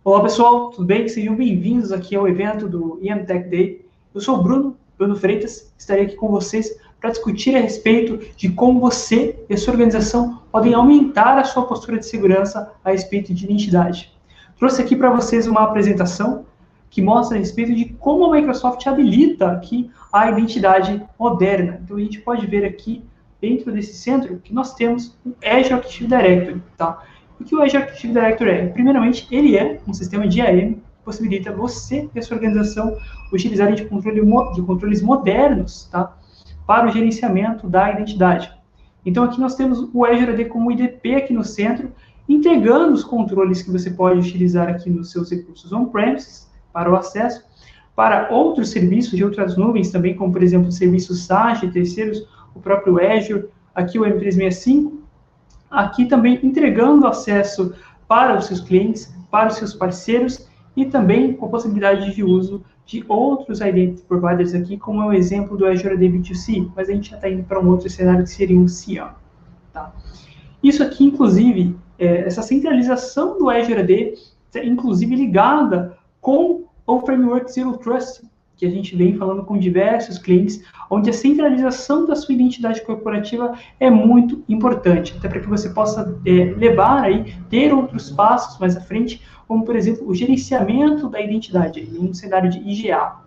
Olá pessoal, tudo bem? Sejam bem-vindos aqui ao evento do IMTech Day. Eu sou o Bruno Freitas, estarei aqui com vocês para discutir a respeito de como você e a sua organização podem aumentar a sua postura de segurança a respeito de identidade. Trouxe aqui para vocês uma apresentação que mostra a respeito de como a Microsoft habilita aqui a identidade moderna. Então a gente pode ver aqui dentro desse centro que nós temos o Azure Active Directory, tá? O que o Azure Active Directory é? Primeiramente, ele é um sistema de IAM que possibilita você e a sua organização utilizarem de controles modernos, tá? Para o gerenciamento da identidade. Então, aqui nós temos o Azure AD como IDP aqui no centro, entregando os controles que você pode utilizar aqui nos seus recursos on-premises para o acesso, para outros serviços de outras nuvens também, como, por exemplo, serviços SaaS de terceiros, o próprio Azure, aqui o M365, aqui também entregando acesso para os seus clientes, para os seus parceiros e também com a possibilidade de uso de outros identity providers aqui, como é o exemplo do Azure AD B2C, mas a gente já está indo para um outro cenário que seria um CIAM. Tá? Isso aqui, inclusive, essa centralização do Azure AD, inclusive ligada com o framework Zero Trust, que a gente vem falando com diversos clientes, onde a centralização da sua identidade corporativa é muito importante, até para que você possa levar aí, ter outros passos mais à frente, como, por exemplo, o gerenciamento da identidade, em um cenário de IGA,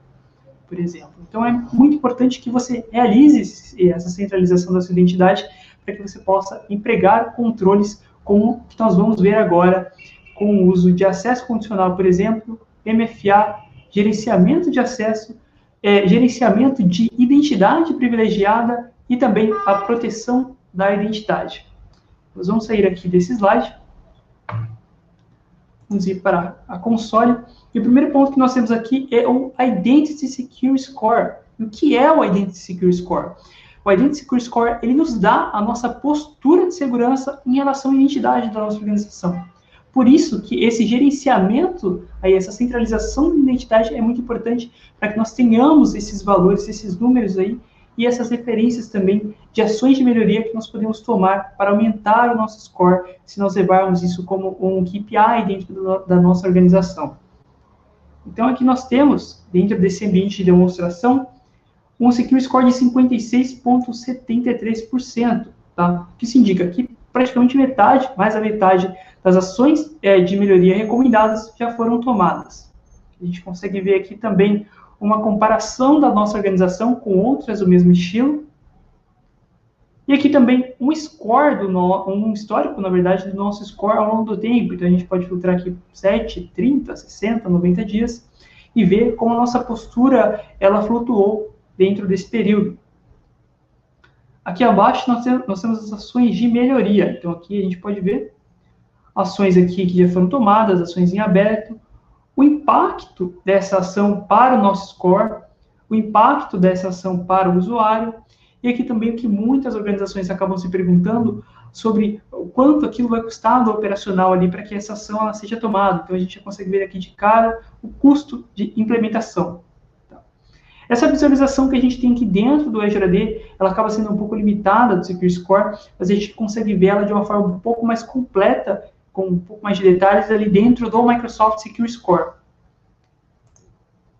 por exemplo. Então, é muito importante que você realize essa centralização da sua identidade, para que você possa empregar controles como o que nós vamos ver agora, com o uso de acesso condicional, por exemplo, MFA, gerenciamento de acesso, gerenciamento de identidade privilegiada e também a proteção da identidade. Nós vamos sair aqui desse slide. Vamos ir para a console. E o primeiro ponto que nós temos aqui é o Identity Secure Score. E o que é o Identity Secure Score? O Identity Secure Score, ele nos dá a nossa postura de segurança em relação à identidade da nossa organização. Por isso que esse gerenciamento, aí, essa centralização de identidade é muito importante para que nós tenhamos esses valores, esses números aí, e essas referências também de ações de melhoria que nós podemos tomar para aumentar o nosso score, se nós levarmos isso como um KPI dentro da nossa organização. Então, aqui nós temos, dentro desse ambiente de demonstração, um Secure Score de 56,73%, tá? O que se indica que praticamente metade, mais da metade das ações de melhoria recomendadas já foram tomadas. A gente consegue ver aqui também uma comparação da nossa organização com outras do mesmo estilo. E aqui também um score, um histórico, na verdade, do nosso score ao longo do tempo. Então, a gente pode filtrar aqui 7, 30, 60, 90 dias e ver como a nossa postura ela flutuou dentro desse período. Aqui abaixo nós temos as ações de melhoria. Então, aqui a gente pode ver ações aqui que já foram tomadas, ações em aberto, o impacto dessa ação para o nosso score, o impacto dessa ação para o usuário, e aqui também o que muitas organizações acabam se perguntando sobre o quanto aquilo vai custar no operacional ali para que essa ação ela seja tomada. Então, a gente já consegue ver aqui de cara o custo de implementação. Essa visualização que a gente tem aqui dentro do Azure AD, ela acaba sendo um pouco limitada do Secure Score, mas a gente consegue ver ela de uma forma um pouco mais completa, com um pouco mais de detalhes ali dentro do Microsoft Secure Score.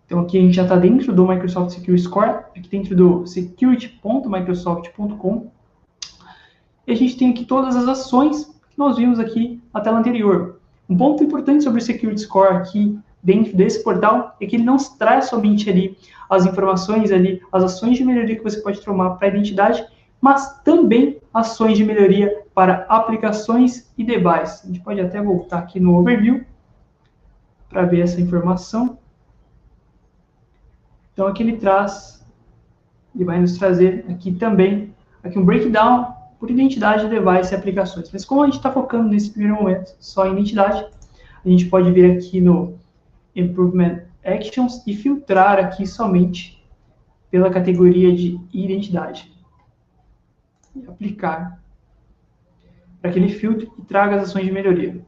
Então aqui a gente já está dentro do Microsoft Secure Score, aqui dentro do security.microsoft.com, e a gente tem aqui todas as ações que nós vimos aqui na tela anterior. Um ponto importante sobre o Security Score aqui, dentro desse portal, é que ele não traz somente ali as informações ali, as ações de melhoria que você pode tomar para a identidade, mas também ações de melhoria para aplicações e devices. A gente pode até voltar aqui no overview para ver essa informação. Então aqui ele vai nos trazer aqui também aqui um breakdown por identidade, device e aplicações. Mas como a gente está focando nesse primeiro momento só em identidade, a gente pode vir aqui no Improvement Actions e filtrar aqui somente pela categoria de identidade. E aplicar para que ele filtre e traga as ações de melhoria.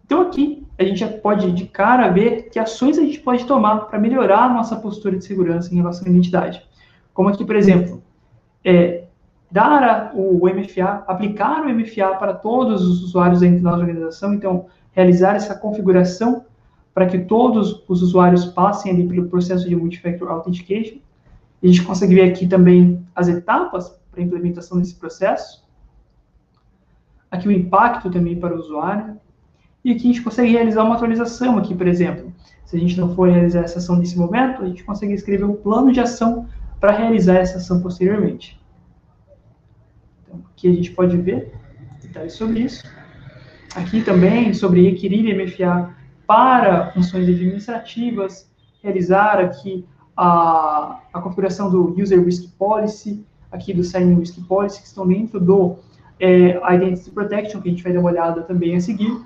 Então aqui a gente já pode de cara ver que ações a gente pode tomar para melhorar a nossa postura de segurança em relação à identidade. Como aqui, por exemplo, dar o MFA, aplicar o MFA para todos os usuários dentro da nossa organização, então realizar essa configuração para que todos os usuários passem ali pelo processo de Multi-Factor Authentication. A gente consegue ver aqui também as etapas para a implementação desse processo. Aqui o impacto também para o usuário. E aqui a gente consegue realizar uma atualização aqui, por exemplo. Se a gente não for realizar essa ação nesse momento, a gente consegue escrever um plano de ação para realizar essa ação posteriormente. Então, aqui a gente pode ver detalhes sobre isso. Aqui também sobre requerir MFA para funções administrativas, realizar aqui a configuração do User Risk Policy, aqui do Sign Risk Policy, que estão dentro do Identity Protection, que a gente vai dar uma olhada também a seguir.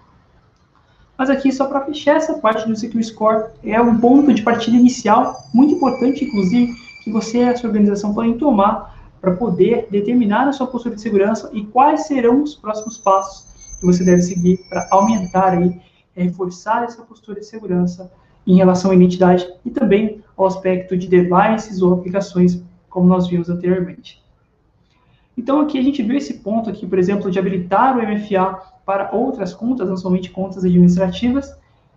Mas aqui, só para fechar essa parte do Secure Score, é um ponto de partida inicial, muito importante, inclusive, que você e a sua organização podem tomar para poder determinar a sua postura de segurança e quais serão os próximos passos que você deve seguir para aumentar aí, reforçar essa postura de segurança em relação à identidade e também ao aspecto de devices ou aplicações, como nós vimos anteriormente. Então, aqui a gente viu esse ponto aqui, por exemplo, de habilitar o MFA para outras contas, não somente contas administrativas,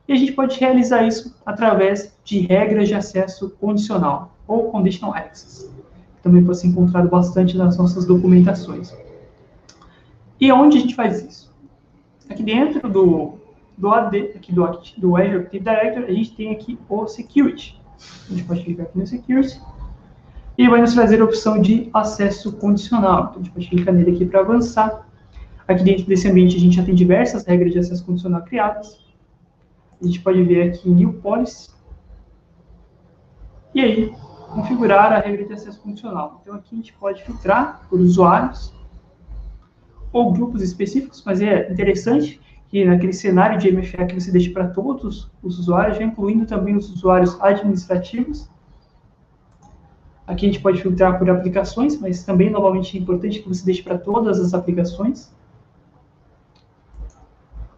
e a gente pode realizar isso através de regras de acesso condicional, ou Conditional Access, que também pode ser encontrado bastante nas nossas documentações. E onde a gente faz isso? Aqui dentro do AD, aqui do Azure Active Directory, a gente tem aqui o Security. A gente pode clicar aqui no Security, e vai nos trazer a opção de acesso condicional. Então, a gente pode clicar nele aqui para avançar. Aqui dentro desse ambiente, a gente já tem diversas regras de acesso condicional criadas. A gente pode ver aqui New Policy. E aí, configurar a regra de acesso condicional. Então, aqui a gente pode filtrar por usuários ou grupos específicos, mas é interessante que naquele cenário de MFA que você deixe para todos os usuários, já incluindo também os usuários administrativos. Aqui a gente pode filtrar por aplicações, mas também, novamente, é importante que você deixe para todas as aplicações.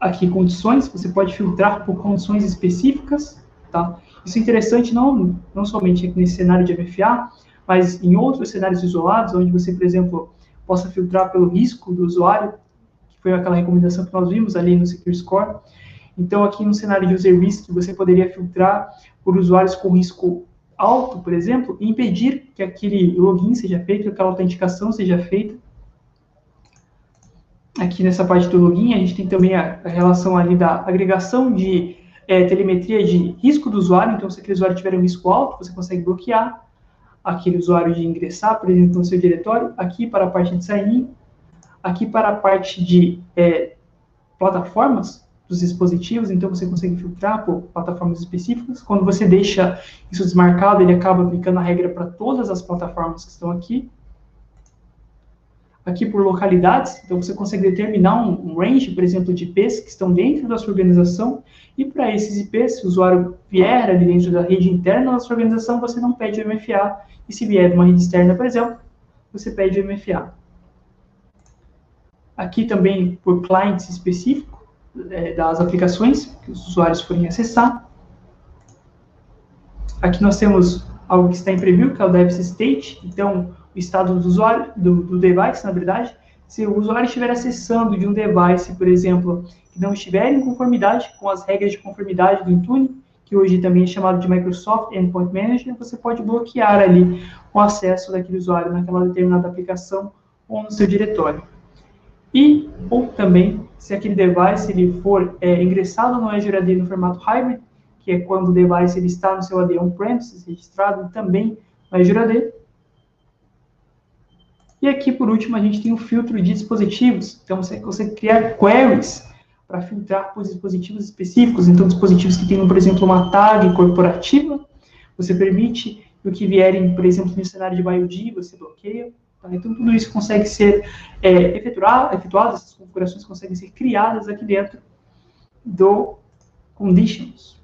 Aqui, condições, você pode filtrar por condições específicas, tá? Isso é interessante não somente aqui nesse cenário de MFA, mas em outros cenários isolados, onde você, por exemplo, possa filtrar pelo risco do usuário, que foi aquela recomendação que nós vimos ali no Secure Score. Então, aqui no cenário de User Risk, você poderia filtrar por usuários com risco alto, por exemplo, e impedir que aquele login seja feito, que aquela autenticação seja feita. Aqui nessa parte do login, a gente tem também a relação ali da agregação de telemetria de risco do usuário. Então, se aquele usuário tiver um risco alto, você consegue bloquear aquele usuário de ingressar, por exemplo, no seu diretório. Aqui para a parte de sign-in, aqui para a parte de plataformas dos dispositivos, então você consegue filtrar por plataformas específicas. Quando você deixa isso desmarcado, ele acaba aplicando a regra para todas as plataformas que estão aqui. Aqui por localidades, então você consegue determinar um range, por exemplo, de IPs que estão dentro da sua organização, e para esses IPs, se o usuário vier ali dentro da rede interna da sua organização, você não pede o MFA, e se vier de uma rede externa, por exemplo, você pede o MFA. Aqui também por clientes específicos, das aplicações que os usuários forem acessar. Aqui nós temos algo que está em preview, que é o device state, então o estado do usuário, do device, na verdade. Se o usuário estiver acessando de um device, por exemplo, que não estiver em conformidade com as regras de conformidade do Intune, que hoje também é chamado de Microsoft Endpoint Manager, você pode bloquear ali o acesso daquele usuário naquela determinada aplicação ou no seu diretório. Ou também, se aquele device ele for ingressado no Azure AD no formato hybrid, que é quando o device ele está no seu AD on-premises registrado também no Azure AD. E aqui, por último, a gente tem o filtro de dispositivos. Então, você consegue criar queries para filtrar por dispositivos específicos. Então, dispositivos que tenham, por exemplo, uma tag corporativa, você permite o que vierem, por exemplo, no cenário de BioD, você bloqueia. Tá? Então, tudo isso consegue ser efetuado, essas configurações conseguem ser criadas aqui dentro do Conditions.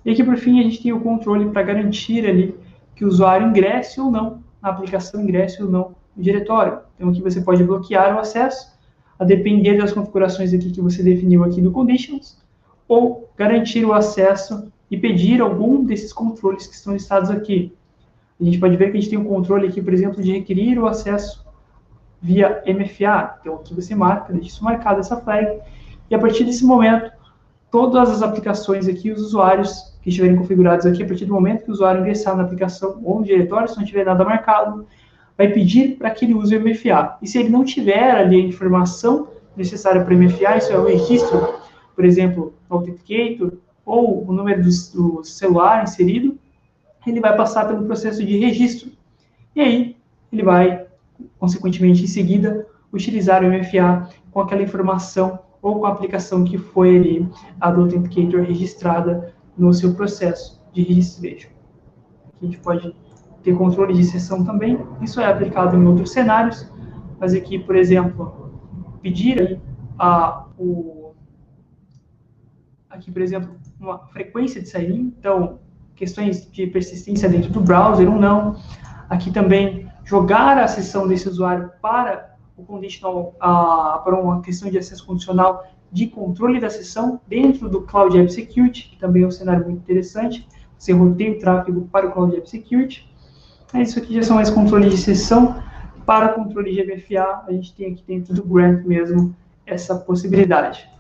E aqui, por fim, a gente tem o controle para garantir ali que o usuário ingresse ou não na aplicação, ingresse ou não no diretório. Então, aqui você pode bloquear o acesso, a depender das configurações aqui que você definiu aqui no Conditions, ou garantir o acesso e pedir algum desses controles que estão listados aqui. A gente pode ver que a gente tem um controle aqui, por exemplo, de requerir o acesso via MFA. Então, aqui você marca, deixa isso marcado, essa flag, e a partir desse momento, todas as aplicações aqui, os usuários que estiverem configurados aqui, a partir do momento que o usuário ingressar na aplicação ou no diretório, se não tiver nada marcado, vai pedir para que ele use o MFA. E se ele não tiver ali a informação necessária para o MFA, isso é o registro, por exemplo, o Authenticator, ou o número do celular inserido, ele vai passar pelo processo de registro. E aí, ele vai, consequentemente, em seguida, utilizar o MFA com aquela informação ou com a aplicação que foi ali, a do Authenticator registrada no seu processo de registration. Aqui a gente pode ter controle de sessão também. Isso é aplicado em outros cenários, mas aqui, por exemplo, pedir aí aqui, por exemplo, uma frequência de sign-in, então, questões de persistência dentro do browser ou não. Aqui também, jogar a sessão desse usuário para o conditional, para uma questão de acesso condicional de controle da sessão dentro do Cloud App Security, que também é um cenário muito interessante. Você roteia o tráfego para o Cloud App Security. Isso aqui já são mais controles de sessão. Para controle de MFA, a gente tem aqui dentro do Grant mesmo essa possibilidade.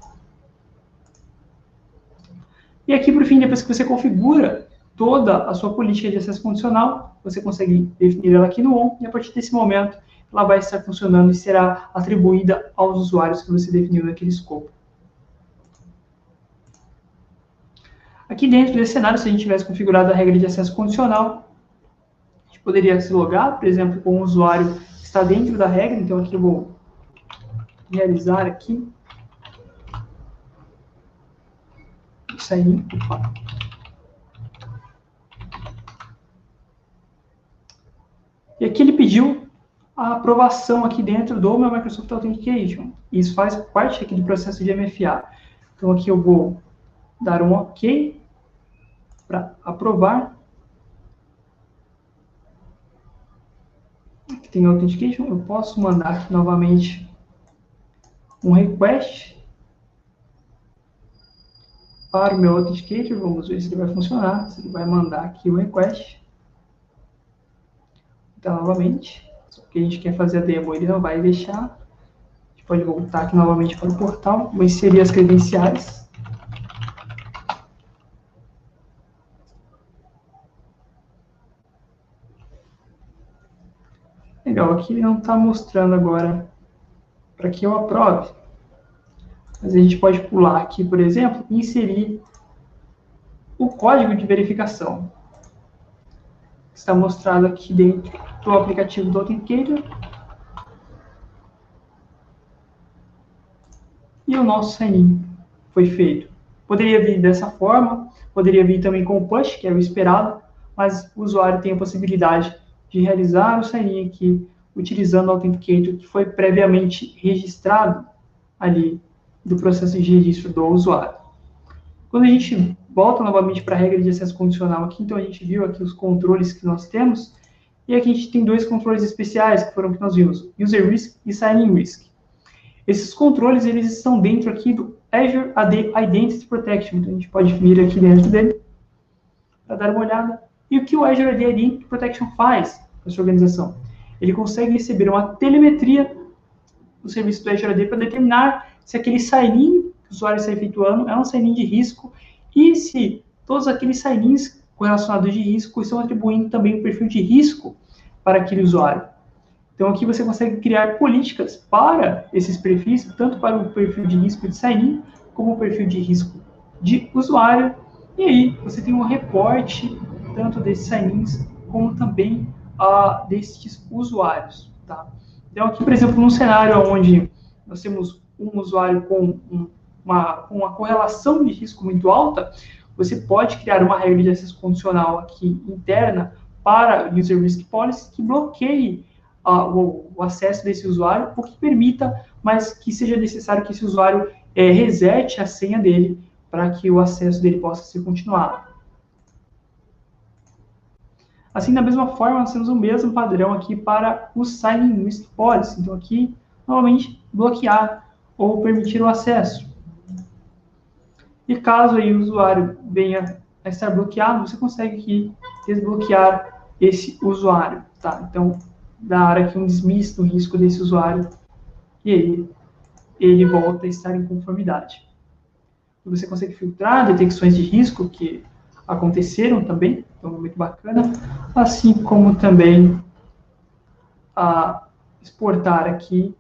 E aqui, por fim, depois que você configura toda a sua política de acesso condicional, você consegue definir ela aqui no ON, e a partir desse momento, ela vai estar funcionando e será atribuída aos usuários que você definiu naquele escopo. Aqui dentro desse cenário, se a gente tivesse configurado a regra de acesso condicional, a gente poderia se logar, por exemplo, com o usuário que está dentro da regra. Então, aqui eu vou realizar aqui. Sign-in. E aqui ele pediu a aprovação aqui dentro do meu Microsoft Authentication. Isso faz parte aqui do processo de MFA. Então, aqui eu vou dar um OK para aprovar. Aqui tem Authentication. Eu posso mandar aqui novamente um request para o meu Authenticator. Vamos ver se ele vai funcionar, se ele vai mandar aqui o request. Então, novamente, só que a gente quer fazer a demo, ele não vai deixar. A gente pode voltar aqui novamente para o portal, vou inserir as credenciais. Legal, aqui ele não está mostrando agora para que eu aprove. Mas a gente pode pular aqui, por exemplo, e inserir o código de verificação. Está mostrado aqui dentro do aplicativo do Authenticator. E o nosso sign-in foi feito. Poderia vir dessa forma, poderia vir também com o push, que é o esperado, mas o usuário tem a possibilidade de realizar o sign-in aqui, utilizando o Authenticator, que foi previamente registrado ali do processo de registro do usuário. Quando a gente volta novamente para a regra de acesso condicional aqui, então a gente viu aqui os controles que nós temos, e aqui a gente tem dois controles especiais, que foram que nós vimos, User Risk e Sign-in Risk. Esses controles, eles estão dentro aqui do Azure AD Identity Protection, então a gente pode vir aqui dentro dele, para dar uma olhada. E o que o Azure AD Identity Protection faz para a sua organização? Ele consegue receber uma telemetria do serviço do Azure AD para determinar se aquele sign-in que o usuário está efetuando é um sign-in de risco e se todos aqueles sign-ins correlacionados de risco estão atribuindo também um perfil de risco para aquele usuário. Então, aqui você consegue criar políticas para esses perfis, tanto para o perfil de risco de sign-in, como o perfil de risco de usuário. E aí, você tem um reporte, tanto desses sign-ins, como também desses usuários. Tá? Então, aqui, por exemplo, num cenário onde nós temos um usuário com uma correlação de risco muito alta, você pode criar uma regra de acesso condicional aqui interna para o User Risk Policy que bloqueie o acesso desse usuário, ou que permita, mas que seja necessário que esse usuário resete a senha dele para que o acesso dele possa ser continuado. Assim, da mesma forma, nós temos o mesmo padrão aqui para o Sign-in Risk Policy. Então, aqui, novamente, bloquear ou permitir o acesso. E caso aí o usuário venha a estar bloqueado, você consegue aqui desbloquear esse usuário. Tá? Então, dar aqui um dismiss do risco desse usuário e aí ele volta a estar em conformidade. você consegue filtrar detecções de risco que aconteceram também, então muito bacana, assim como também exportar aqui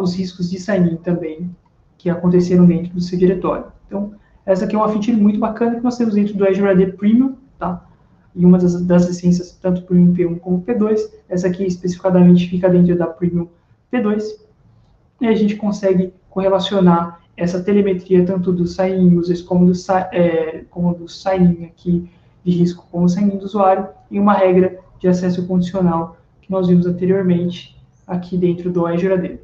os riscos de sign-in também que aconteceram dentro do seu diretório. Então, essa aqui é uma feature muito bacana que nós temos dentro do Azure AD Premium, tá? E uma das licenças, tanto Premium P1 como P2, essa aqui especificadamente fica dentro da Premium P2, e a gente consegue correlacionar essa telemetria tanto do sign-in users como do sign-in aqui de risco como sign-in do usuário em uma regra de acesso condicional que nós vimos anteriormente aqui dentro do Azure AD.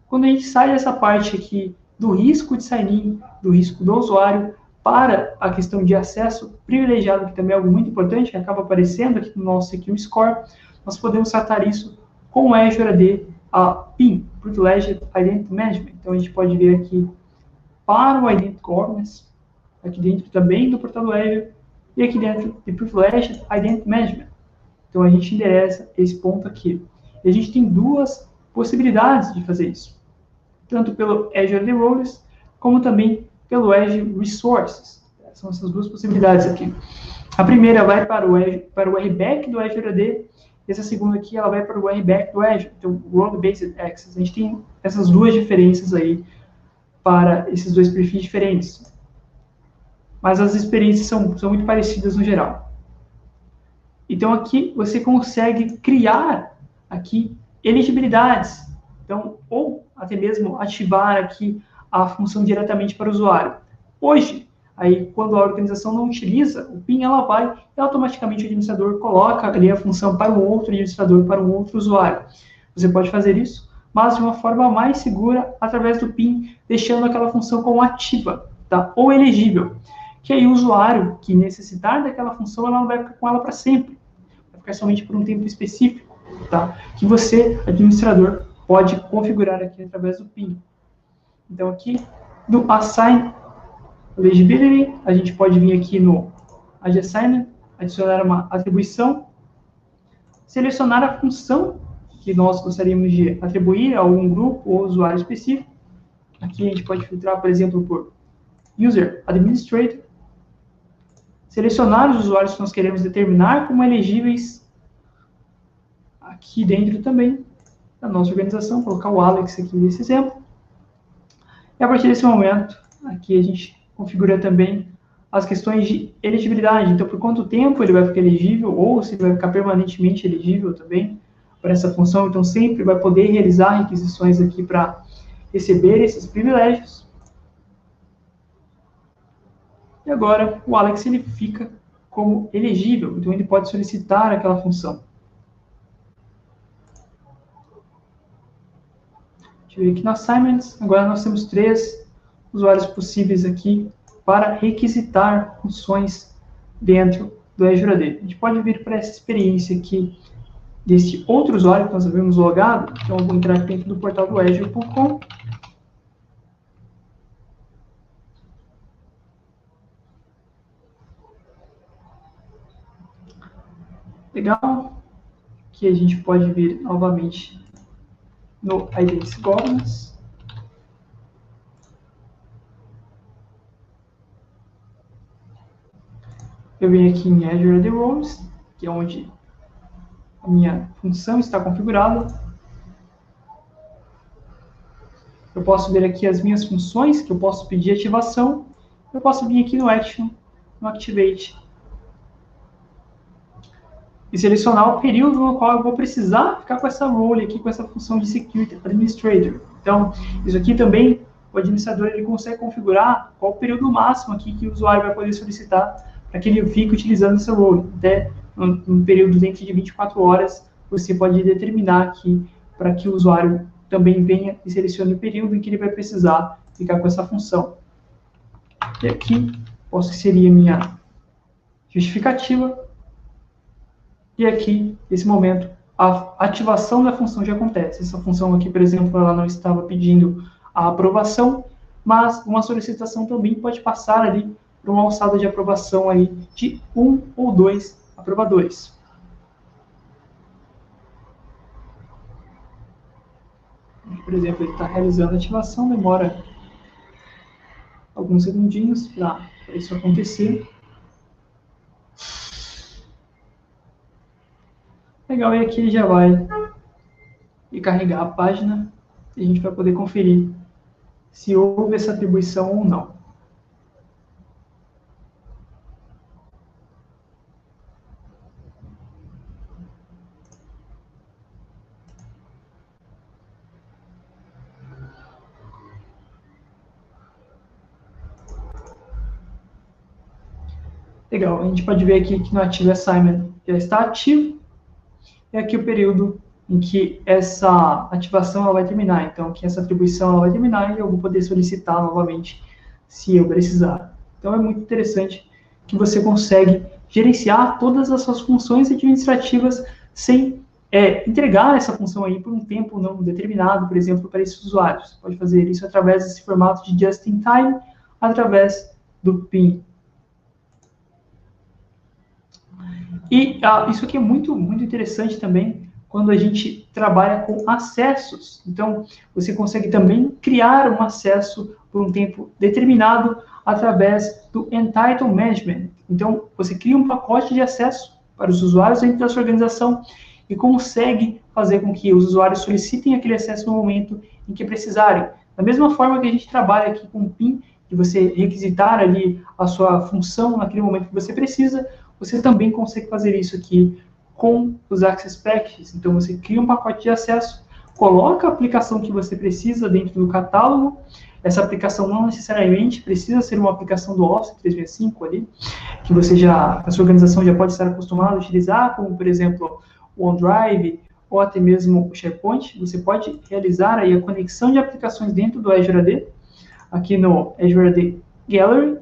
Quando a gente sai dessa parte aqui do risco de sign-in, do risco do usuário, para a questão de acesso privilegiado, que também é algo muito importante, que acaba aparecendo aqui no nosso Secure Score, nós podemos tratar isso com o Azure AD, a PIM, Privileged Identity Management. Então, a gente pode ver aqui para o Identity Governance, aqui dentro também do portal do Azure, e aqui dentro de Privileged Identity Management. Então, a gente endereça esse ponto aqui. E a gente tem duas possibilidades de fazer isso, tanto pelo Azure AD Roles, como também pelo Azure Resources. São essas duas possibilidades aqui. A primeira vai para o RBAC do Azure AD, e essa segunda aqui ela vai para o RBAC do Azure, então Role Based Access. A gente tem essas duas diferenças aí para esses dois perfis diferentes. Mas as experiências são muito parecidas no geral. Então aqui você consegue criar aqui elegibilidades. Então, ou até mesmo ativar aqui a função diretamente para o usuário. Hoje, aí, quando a organização não utiliza o PIN, ela vai e automaticamente o administrador coloca ali a função para um outro administrador, para um outro usuário. Você pode fazer isso, mas de uma forma mais segura através do PIN, deixando aquela função como ativa, tá? Ou elegível. Que aí o usuário que necessitar daquela função, ela não vai ficar com ela para sempre. Vai ficar somente por um tempo específico, tá? Que você, administrador, pode configurar aqui através do PIN. Então, aqui no Assign Eligibility, a gente pode vir aqui no Add Assignment, adicionar uma atribuição, selecionar a função que nós gostaríamos de atribuir a algum grupo ou usuário específico. Aqui a gente pode filtrar, por exemplo, por User Administrator, selecionar os usuários que nós queremos determinar como elegíveis aqui dentro também da nossa organização, colocar o Alex aqui nesse exemplo. E a partir desse momento, aqui a gente configura também as questões de elegibilidade. Então, por quanto tempo ele vai ficar elegível, ou se ele vai ficar permanentemente elegível também para essa função. Então, sempre vai poder realizar requisições aqui para receber esses privilégios. E agora, o Alex ele fica como elegível. Então, ele pode solicitar aquela função. Deixa eu ver aqui no Assignments. Agora nós temos 3 usuários possíveis aqui para requisitar funções dentro do Azure AD. A gente pode vir para essa experiência aqui deste outro usuário que nós havemos logado. Então, eu vou entrar aqui dentro do portal do Azure.com. Legal. Aqui a gente pode vir novamente no Identity Governance. Eu venho aqui em Azure AD Roles, que é onde a minha função está configurada. Eu posso ver aqui as minhas funções, que eu posso pedir ativação. Eu posso vir aqui no Action, no Activate, e selecionar o período no qual eu vou precisar ficar com essa role aqui, com essa função de Security Administrator. Então, isso aqui também, o administrador ele consegue configurar qual o período máximo aqui que o usuário vai poder solicitar para que ele fique utilizando essa role. Até um período dentro de 24 horas, você pode determinar aqui para que o usuário também venha e selecione o período em que ele vai precisar ficar com essa função. E aqui, posso que seria minha justificativa. E aqui, nesse momento, a ativação da função já acontece. Essa função aqui, por exemplo, ela não estava pedindo a aprovação, mas uma solicitação também pode passar ali para uma alçada de aprovação aí de 1 ou 2 aprovadores. Por exemplo, ele está realizando a ativação, demora alguns alguns segundinhos para isso acontecer. Legal, e aqui ele já vai carregar a página e a gente vai poder conferir se houve essa atribuição ou não. Legal, a gente pode ver aqui que no Active Assignment já está ativo, e aqui o período em que essa ativação ela vai terminar. Então, aqui essa atribuição ela vai terminar e eu vou poder solicitar novamente se eu precisar. Então, é muito interessante que você consegue gerenciar todas as suas funções administrativas sem entregar essa função aí por um tempo não determinado, por exemplo, para esses usuários. Você pode fazer isso através desse formato de just-in-time, através do PIN. E isso aqui é muito, muito interessante também quando a gente trabalha com acessos. Então, você consegue também criar um acesso por um tempo determinado através do Entitled Management. Então, você cria um pacote de acesso para os usuários dentro da sua organização e consegue fazer com que os usuários solicitem aquele acesso no momento em que precisarem. Da mesma forma que a gente trabalha aqui com o PIN, de você requisitar ali a sua função naquele momento que você precisa, você também consegue fazer isso aqui com os Access Packages. Então, você cria um pacote de acesso, coloca a aplicação que você precisa dentro do catálogo. Essa aplicação não necessariamente precisa ser uma aplicação do Office 365 ali, que a sua organização já pode estar acostumada a utilizar, como, por exemplo, o OneDrive ou até mesmo o SharePoint. Você pode realizar aí a conexão de aplicações dentro do Azure AD, aqui no Azure AD Gallery.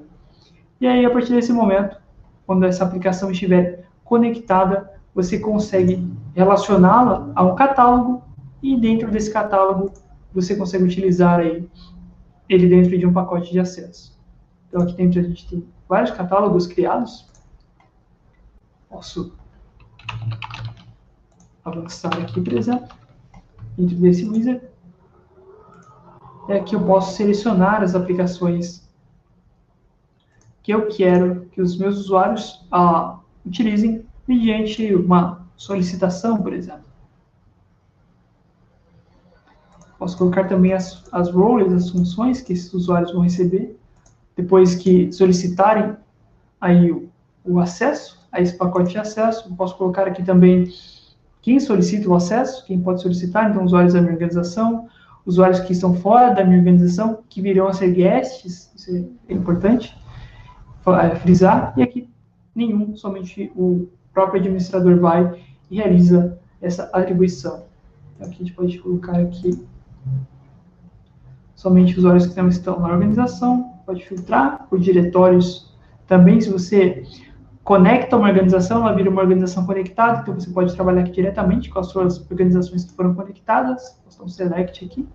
E aí, a partir desse momento, quando essa aplicação estiver conectada, você consegue relacioná-la a um catálogo e dentro desse catálogo você consegue utilizar aí ele dentro de um pacote de acesso. Então aqui dentro a gente tem vários catálogos criados. Posso avançar aqui, por exemplo, dentro desse wizard. E aqui eu posso selecionar as aplicações que eu quero que os meus usuários utilizem mediante uma solicitação, por exemplo. Posso colocar também as roles, as funções que esses usuários vão receber depois que solicitarem aí o acesso a esse pacote de acesso. Posso colocar aqui também quem solicita o acesso, quem pode solicitar, então usuários da minha organização, usuários que estão fora da minha organização, que virão a ser guests, isso é importante frisar, e aqui nenhum, somente o próprio administrador vai e realiza essa atribuição. Então, aqui a gente pode colocar aqui somente usuários que não estão na organização, pode filtrar por diretórios também. Se você conecta uma organização, ela vira uma organização conectada, então você pode trabalhar aqui diretamente com as suas organizações que foram conectadas. Vou dar um select aqui.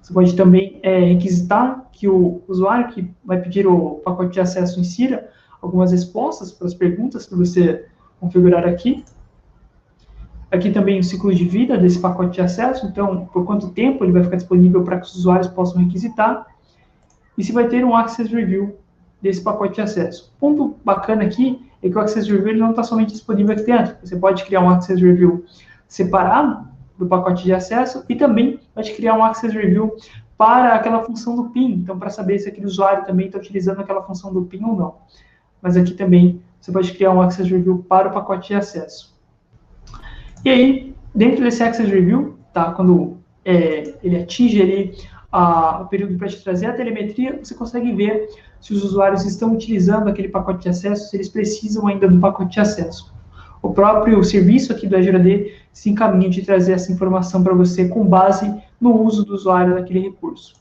Você pode também requisitar que o usuário que vai pedir o pacote de acesso insira algumas respostas para as perguntas que você configurar aqui. Aqui também o ciclo de vida desse pacote de acesso, então, por quanto tempo ele vai ficar disponível para que os usuários possam requisitar. E se vai ter um Access Review desse pacote de acesso. O ponto bacana aqui é que o Access Review ele não está somente disponível aqui dentro. Você pode criar um Access Review separado do pacote de acesso e também pode criar um Access Review para aquela função do PIN, então para saber se aquele usuário também está utilizando aquela função do PIN ou não. Mas aqui também você pode criar um Access Review para o pacote de acesso. E aí, dentro desse Access Review, tá, quando ele atinge ali o período para te trazer a telemetria, você consegue ver se os usuários estão utilizando aquele pacote de acesso, se eles precisam ainda do pacote de acesso. O próprio serviço aqui do Azure AD se encaminha de trazer essa informação para você com base no uso do usuário daquele recurso.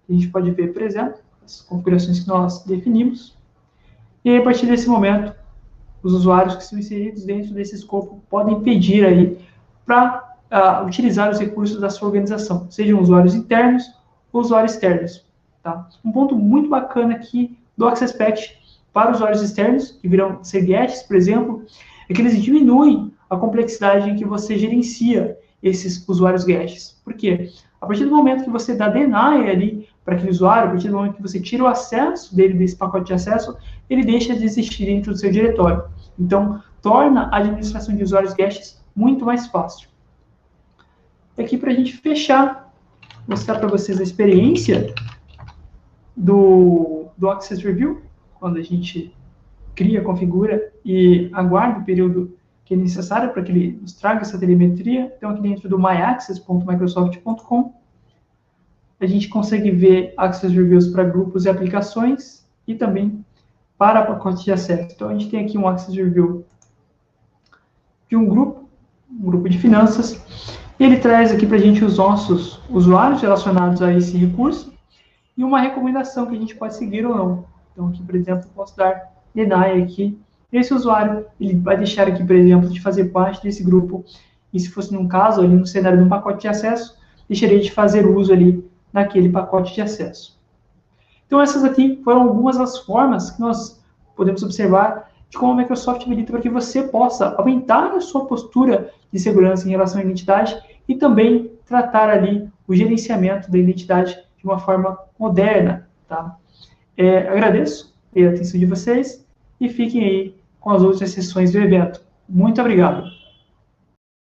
A gente pode ver, por exemplo, as configurações que nós definimos. E aí, a partir desse momento, os usuários que são inseridos dentro desse escopo podem pedir aí para utilizar os recursos da sua organização, sejam usuários internos ou usuários externos. Tá? Um ponto muito bacana aqui do Access Package para usuários externos, que virão ser guests, por exemplo, é que eles diminuem a complexidade em que você gerencia esses usuários guests. Por quê? A partir do momento que você dá deny ali para aquele usuário, a partir do momento que você tira o acesso dele desse pacote de acesso, ele deixa de existir dentro do seu diretório. Então, torna a administração de usuários guests muito mais fácil. E aqui, para a gente fechar, mostrar para vocês a experiência do Access Review, quando a gente cria, configura e aguarda o período que é necessário para que ele nos traga essa telemetria. Então, aqui dentro do myaccess.microsoft.com, a gente consegue ver Access Reviews para grupos e aplicações e também para pacotes de acesso. Então, a gente tem aqui um Access Review de um grupo de finanças, e ele traz aqui para a gente os nossos usuários relacionados a esse recurso e uma recomendação que a gente pode seguir ou não. Então, aqui, por exemplo, eu posso dar deny aqui. Esse usuário, ele vai deixar aqui, por exemplo, de fazer parte desse grupo, e se fosse num caso, ali no cenário de um pacote de acesso, deixaria de fazer uso ali naquele pacote de acesso. Então, essas aqui foram algumas das formas que nós podemos observar de como a Microsoft habilita para que você possa aumentar a sua postura de segurança em relação à identidade e também tratar ali o gerenciamento da identidade de uma forma moderna. Tá? Agradeço a atenção de vocês e fiquem aí com as outras sessões do evento. Muito obrigado.